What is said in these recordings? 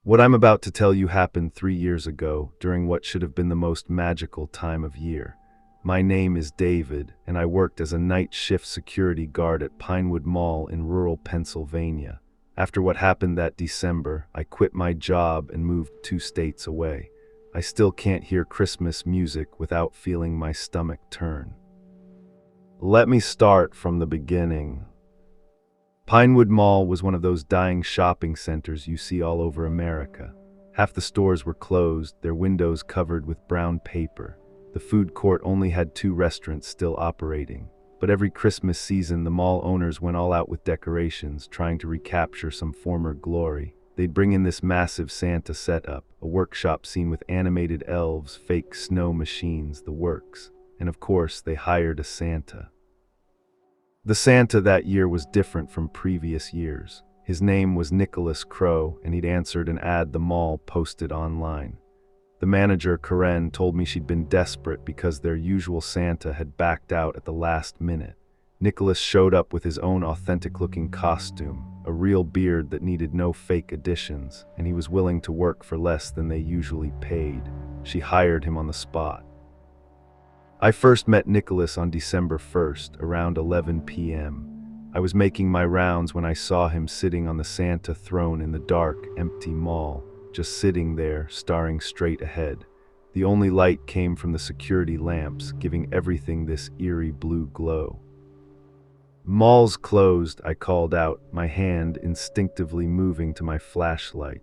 What I'm about to tell you happened 3 years ago, during what should have been the most magical time of year. My name is David, and I worked as a night shift security guard at Pinewood Mall in rural Pennsylvania. After what happened that December, I quit my job and moved 2 states away. I still can't hear Christmas music without feeling my stomach turn. Let me start from the beginning. Pinewood Mall was one of those dying shopping centers you see all over America. Half the stores were closed, their windows covered with brown paper. The food court only had 2 restaurants still operating. But every Christmas season, the mall owners went all out with decorations, trying to recapture some former glory. They'd bring in this massive Santa setup, a workshop scene with animated elves, fake snow machines, the works. And of course, they hired a Santa. The Santa that year was different from previous years. His name was Nicholas Crowe, and he'd answered an ad the mall posted online. The manager, Karen, told me she'd been desperate because their usual Santa had backed out at the last minute. Nicholas showed up with his own authentic-looking costume, a real beard that needed no fake additions, and he was willing to work for less than they usually paid. She hired him on the spot. I first met Nicholas on December 1st, around 11 p.m. I was making my rounds when I saw him sitting on the Santa throne in the dark, empty mall, just sitting there, staring straight ahead. The only light came from the security lamps, giving everything this eerie blue glow. "Mall's closed," I called out, my hand instinctively moving to my flashlight.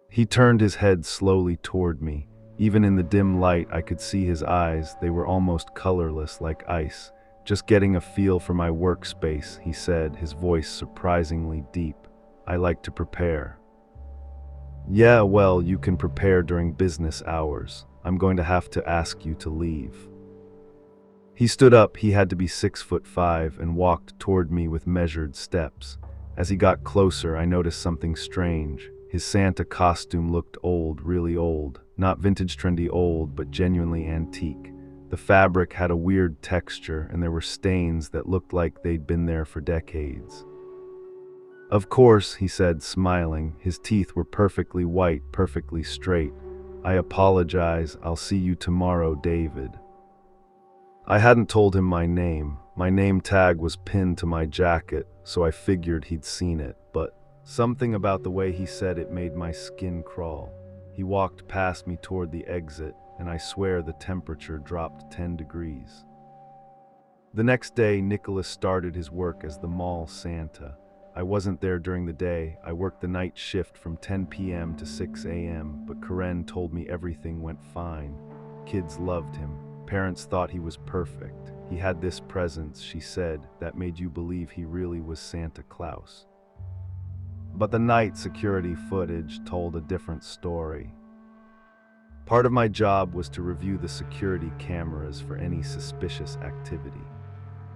He turned his head slowly toward me. Even in the dim light, I could see his eyes. They were almost colorless, like ice. "Just getting a feel for my workspace," he said, his voice surprisingly deep. "I like to prepare." "Yeah, well, you can prepare during business hours. I'm going to have to ask you to leave." He stood up. He had to be 6'5" and walked toward me with measured steps. As he got closer, I noticed something strange. His Santa costume looked old, really old. Not vintage trendy old, but genuinely antique. The fabric had a weird texture, and there were stains that looked like they'd been there for decades. "Of course," he said, smiling. His teeth were perfectly white, perfectly straight. "I apologize. I'll see you tomorrow, David." I hadn't told him my name. My name tag was pinned to my jacket, so I figured he'd seen it, but something about the way he said it made my skin crawl. He walked past me toward the exit, and I swear the temperature dropped 10 degrees. The next day, Nicholas started his work as the mall Santa. I wasn't there during the day. I worked the night shift from 10 p.m. to 6 a.m., but Karen told me everything went fine. Kids loved him. Parents thought he was perfect. He had this presence, she said, that made you believe he really was Santa Claus. But the night security footage told a different story. Part of my job was to review the security cameras for any suspicious activity.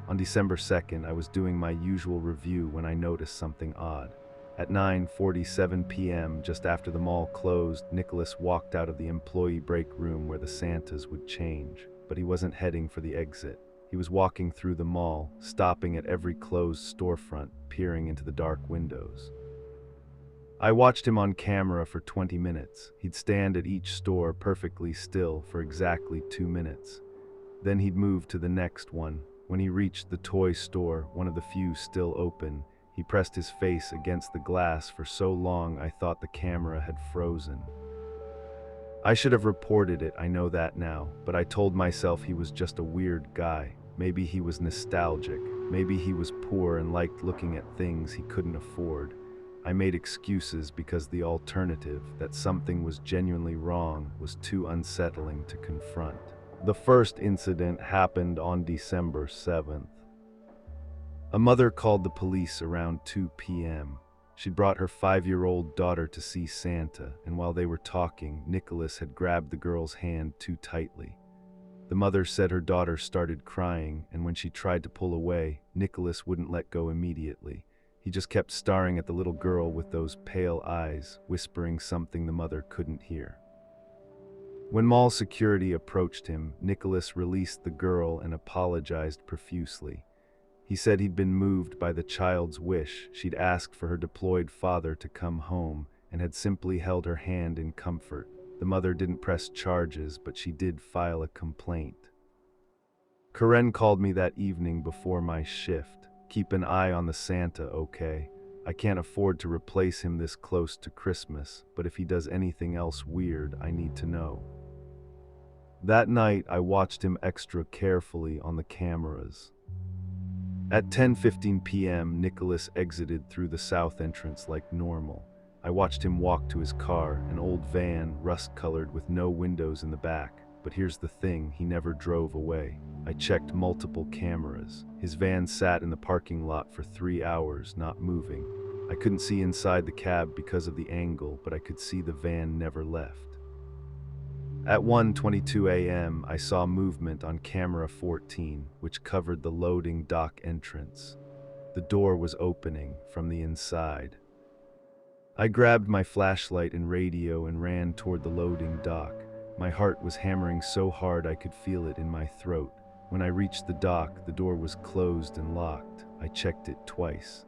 On December 2nd, I was doing my usual review when I noticed something odd. At 9:47 p.m., just after the mall closed, Nicholas walked out of the employee break room where the Santas would change, but he wasn't heading for the exit. He was walking through the mall, stopping at every closed storefront, peering into the dark windows. I watched him on camera for 20 minutes. He'd stand at each store perfectly still for exactly 2 minutes. Then he'd move to the next one. When he reached the toy store, one of the few still open, he pressed his face against the glass for so long I thought the camera had frozen. I should have reported it, I know that now, but I told myself he was just a weird guy. Maybe he was nostalgic. Maybe he was poor and liked looking at things he couldn't afford. I made excuses because the alternative, that something was genuinely wrong, was too unsettling to confront. The first incident happened on December 7th. A mother called the police around 2 p.m. She'd brought her 5-year-old daughter to see Santa, and while they were talking, Nicholas had grabbed the girl's hand too tightly. The mother said her daughter started crying, and when she tried to pull away, Nicholas wouldn't let go immediately. He just kept staring at the little girl with those pale eyes, whispering something the mother couldn't hear. When mall security approached him, Nicholas released the girl and apologized profusely. He said he'd been moved by the child's wish. She'd asked for her deployed father to come home, and had simply held her hand in comfort. The mother didn't press charges, but she did file a complaint. Karen called me that evening before my shift. "Keep an eye on the Santa, okay? I can't afford to replace him this close to Christmas, but if he does anything else weird, I need to know." That night, I watched him extra carefully on the cameras. At 10:15 p.m., Nicholas exited through the south entrance like normal. I watched him walk to his car, an old van, rust-colored with no windows in the back. But here's the thing, he never drove away. I checked multiple cameras. His van sat in the parking lot for 3 hours, not moving. I couldn't see inside the cab because of the angle, but I could see the van never left. At 1:22 a.m., I saw movement on camera 14, which covered the loading dock entrance. The door was opening from the inside. I grabbed my flashlight and radio and ran toward the loading dock. My heart was hammering so hard I could feel it in my throat. When I reached the dock, the door was closed and locked. I checked it twice.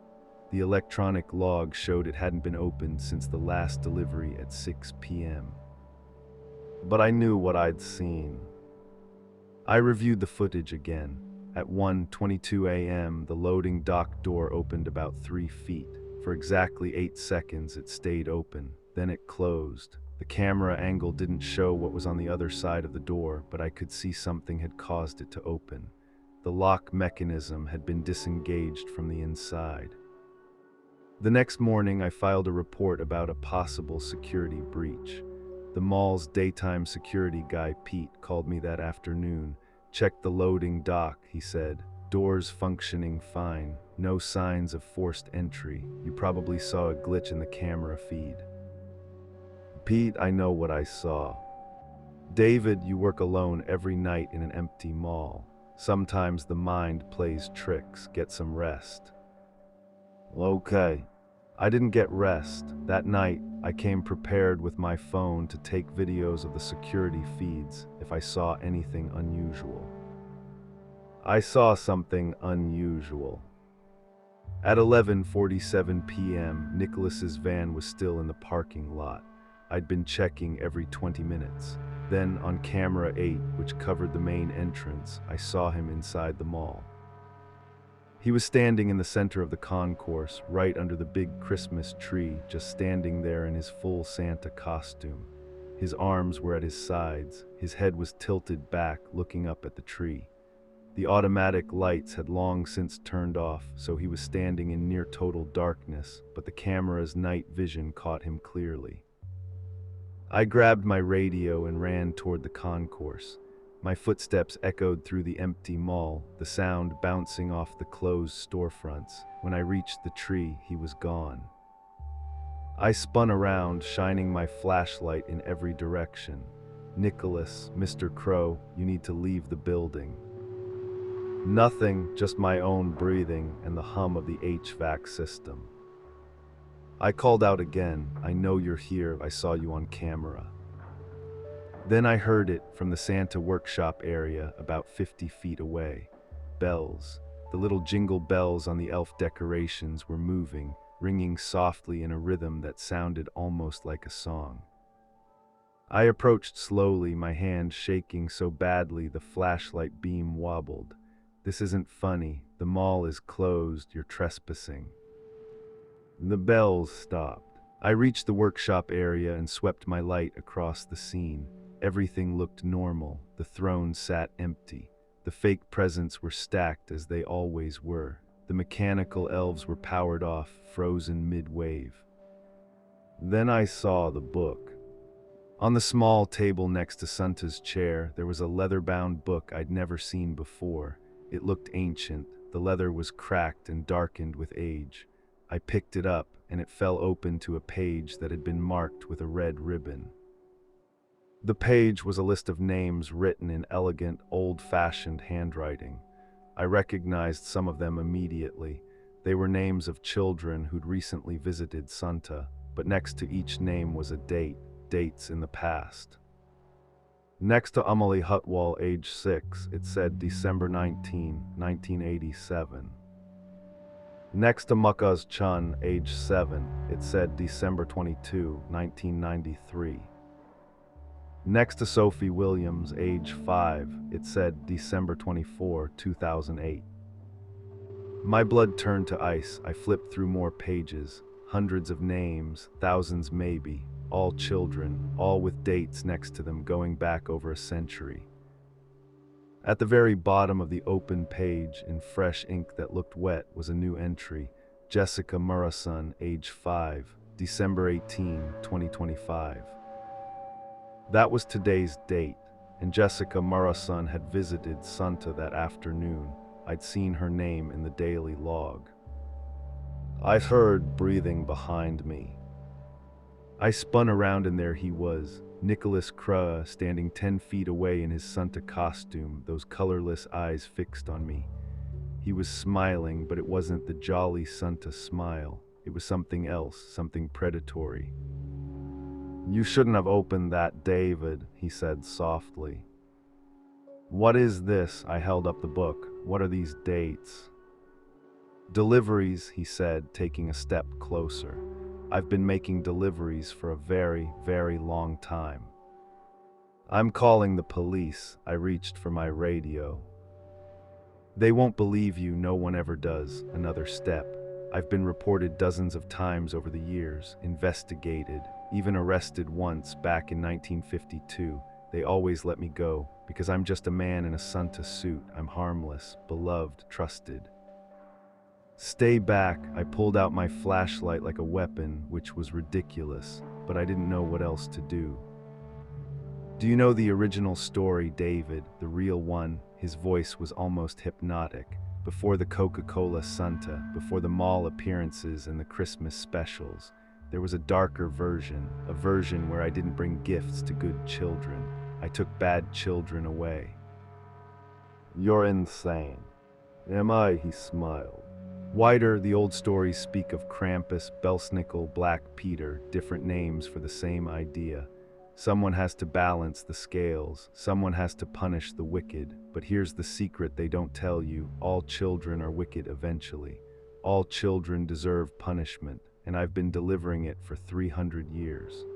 The electronic log showed it hadn't been opened since the last delivery at 6 p.m. But I knew what I'd seen. I reviewed the footage again. At 1:22 a.m., the loading dock door opened about 3 feet. For exactly 8 seconds, it stayed open. Then it closed. The camera angle didn't show what was on the other side of the door, but I could see something had caused it to open. The lock mechanism had been disengaged from the inside. The next morning, I filed a report about a possible security breach. The mall's daytime security guy, Pete, called me that afternoon. "Check the loading dock," he said. "Doors functioning fine. No signs of forced entry. You probably saw a glitch in the camera feed." "Pete, I know what I saw." "David, you work alone every night in an empty mall. Sometimes the mind plays tricks. Get some rest." "Okay." I didn't get rest. That night, I came prepared with my phone to take videos of the security feeds if I saw anything unusual. I saw something unusual. At 11:47 p.m., Nicholas's van was still in the parking lot. I'd been checking every 20 minutes. Then, on camera 8, which covered the main entrance, I saw him inside the mall. He was standing in the center of the concourse, right under the big Christmas tree, just standing there in his full Santa costume. His arms were at his sides, his head was tilted back, looking up at the tree. The automatic lights had long since turned off, so he was standing in near total darkness, but the camera's night vision caught him clearly. I grabbed my radio and ran toward the concourse. My footsteps echoed through the empty mall, the sound bouncing off the closed storefronts. When I reached the tree, he was gone. I spun around, shining my flashlight in every direction. "Nicholas, Mr. Crowe, you need to leave the building." Nothing, just my own breathing and the hum of the HVAC system. I called out again, "I know you're here, I saw you on camera." Then I heard it from the Santa workshop area about 50 feet away. Bells. The little jingle bells on the elf decorations were moving, ringing softly in a rhythm that sounded almost like a song. I approached slowly, my hand shaking so badly the flashlight beam wobbled. "This isn't funny. The mall is closed. You're trespassing." The bells stopped. I reached the workshop area and swept my light across the scene. Everything looked normal. The throne sat empty. The fake presents were stacked as they always were. The mechanical elves were powered off, frozen mid-wave. Then I saw the book. On the small table next to Santa's chair, there was a leather-bound book I'd never seen before. It looked ancient. The leather was cracked and darkened with age. I picked it up, and it fell open to a page that had been marked with a red ribbon. The page was a list of names written in elegant, old-fashioned handwriting. I recognized some of them immediately. They were names of children who'd recently visited Santa, but next to each name was a date, dates in the past. Next to Amelie Hutwall, age 6, it said December 19, 1987. Next to Mukaz Chun, age 7, it said December 22, 1993. Next to Sophie Williams, age 5, it said December 24, 2008. My blood turned to ice. I flipped through more pages, hundreds of names, thousands maybe, all children, all with dates next to them going back over a century. At the very bottom of the open page, in fresh ink that looked wet, was a new entry: Jessica Morrison, age 5, December 18, 2025. That was today's date, and Jessica Morrison had visited Santa that afternoon. I'd seen her name in the daily log. I heard breathing behind me. I spun around and there he was, Nicholas Crowe, standing 10 feet away in his Santa costume, those colorless eyes fixed on me. He was smiling, but it wasn't the jolly Santa smile. It was something else, something predatory. "You shouldn't have opened that, David," he said softly. "What is this?" I held up the book. "What are these dates?" "Deliveries," he said, taking a step closer. "I've been making deliveries for a very, very long time." "I'm calling the police." I reached for my radio. "They won't believe you, no one ever does." Another step. "I've been reported dozens of times over the years, investigated, even arrested once back in 1952. They always let me go, because I'm just a man in a Santa suit. I'm harmless, beloved, trusted." "Stay back." I pulled out my flashlight like a weapon, which was ridiculous, but I didn't know what else to do. "Do you know the original story, David, the real one?" His voice was almost hypnotic. "Before the Coca-Cola Santa, before the mall appearances and the Christmas specials, there was a darker version, a version where I didn't bring gifts to good children. I took bad children away." "You're insane." "Am I?" He smiled. Wider, the old stories speak of Krampus, Belsnickel, Black Peter, different names for the same idea. Someone has to balance the scales, someone has to punish the wicked, but here's the secret they don't tell you: all children are wicked eventually. All children deserve punishment, and I've been delivering it for 300 years.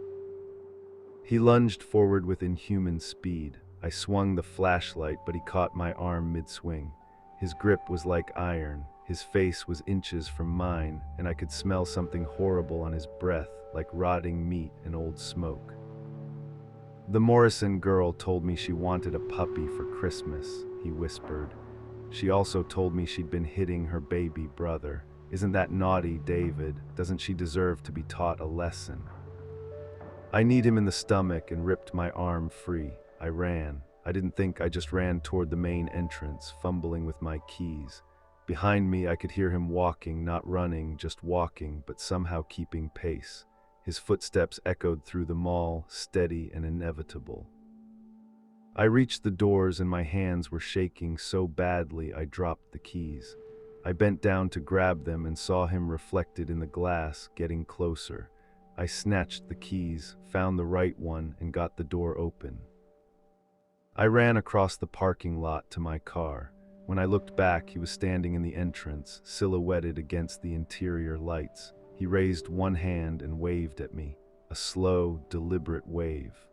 He lunged forward with inhuman speed. I swung the flashlight, but he caught my arm mid-swing. His grip was like iron. His face was inches from mine, and I could smell something horrible on his breath, like rotting meat and old smoke. "The Morrison girl told me she wanted a puppy for Christmas," he whispered. "She also told me she'd been hitting her baby brother. Isn't that naughty, David? Doesn't she deserve to be taught a lesson?" I kneed him in the stomach and ripped my arm free. I ran. I didn't think, I just ran toward the main entrance, fumbling with my keys. Behind me, I could hear him walking, not running, just walking, but somehow keeping pace. His footsteps echoed through the mall, steady and inevitable. I reached the doors and my hands were shaking so badly I dropped the keys. I bent down to grab them and saw him reflected in the glass, getting closer. I snatched the keys, found the right one, and got the door open. I ran across the parking lot to my car. When I looked back, he was standing in the entrance, silhouetted against the interior lights. He raised one hand and waved at me, a slow, deliberate wave.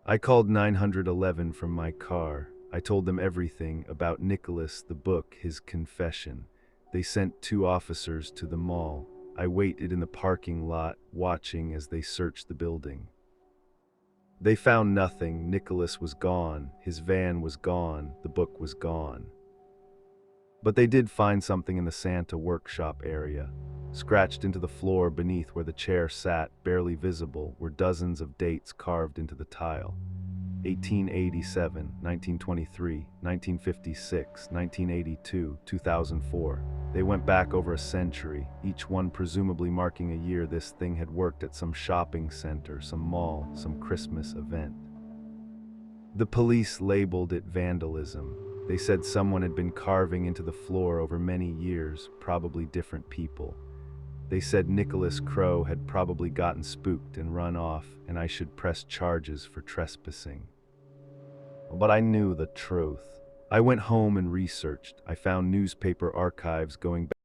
I called 911 from my car. I told them everything about Nicholas, the book, his confession. They sent 2 officers to the mall. I waited in the parking lot, watching as they searched the building. They found nothing. Nicholas was gone. His van was gone. The book was gone. But they did find something in the Santa workshop area. Scratched into the floor beneath where the chair sat, barely visible, were dozens of dates carved into the tile. 1887, 1923, 1956, 1982, 2004. They went back over a century, each one presumably marking a year this thing had worked at some shopping center, some mall, some Christmas event. The police labeled it vandalism. They said someone had been carving into the floor over many years, probably different people. They said Nicholas Crowe had probably gotten spooked and run off, and I should press charges for trespassing. But I knew the truth. I went home and researched. I found newspaper archives going back